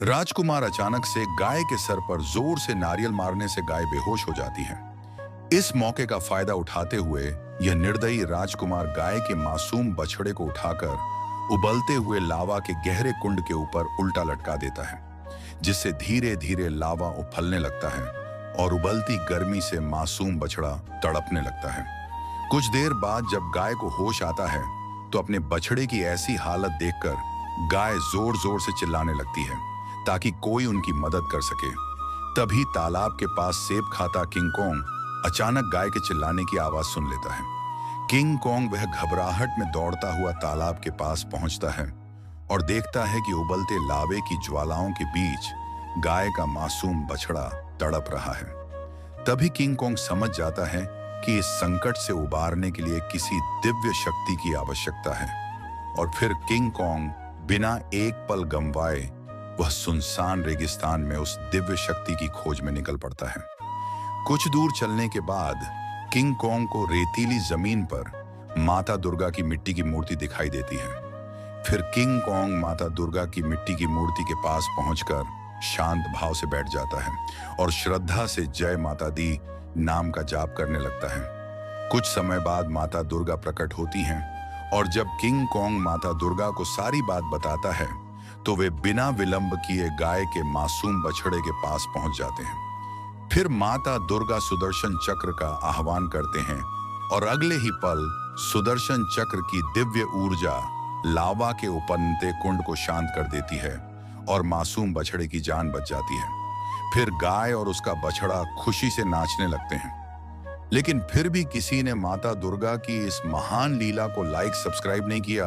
राजकुमार अचानक से गाय के सर पर जोर से नारियल मारने से गाय बेहोश हो जाती है। इस मौके का फायदा उठाते हुए यह निर्दयी राजकुमार गाय के मासूम बछड़े को उठाकर उबलते हुए लावा के गहरे कुंड के ऊपर उल्टा लटका देता है, जिससे धीरे धीरे लावा उफलने लगता है और उबलती गर्मी से मासूम बछड़ा तड़पने लगता है। कुछ देर बाद जब गाय को होश आता है तो अपने बछड़े की ऐसी हालत देखकर गाय जोर जोर से चिल्लाने लगती है ताकि कोई उनकी मदद कर सके। तभी तालाब के पास सेब खाता किंग कॉन्ग अचानक गाय के चिल्लाने की आवाज सुन लेता है। किंग कॉन्ग वह घबराहट में दौड़ता हुआ तालाब के पास पहुंचता है और देखता है कि उबलते लावे की ज्वालाओं के बीच गाय का मासूम बछड़ा तड़प रहा है। तभी किंग कॉन्ग समझ जाता है कि इस संकट से उबारने के लिए किसी दिव्य शक्ति की आवश्यकता है और फिर किंग कॉन्ग बिना एक पल गंवाए वह सुनसान रेगिस्तान में उस दिव्य शक्ति की खोज में निकल पड़ता है। कुछ दूर चलने के बाद किंग कॉन्ग को रेतीली जमीन पर माता दुर्गा की मिट्टी की मूर्ति दिखाई देती है। फिर किंग कॉन्ग माता दुर्गा की मिट्टी की मूर्ति के पास पहुंचकर शांत भाव से बैठ जाता है और श्रद्धा से जय माता दी नाम का जाप करने लगता है। कुछ समय बाद माता दुर्गा प्रकट होती हैं और जब किंग कॉन्ग माता दुर्गा को सारी बात बताता है तो वे बिना विलंब किए गाय के मासूम बछड़े के पास पहुंच जाते हैं। फिर माता दुर्गा सुदर्शन चक्र का आह्वान करते हैं और अगले ही पल सुदर्शन चक्र की दिव्य ऊर्जा लावा के उपनते कुंड को शांत कर देती है और मासूम बछड़े की जान बच जाती है। फिर गाय और उसका बछड़ा खुशी से नाचने लगते हैं। लेकिन फिर भी किसी ने माता दुर्गा की इस महान लीला को लाइक सब्सक्राइब नहीं किया।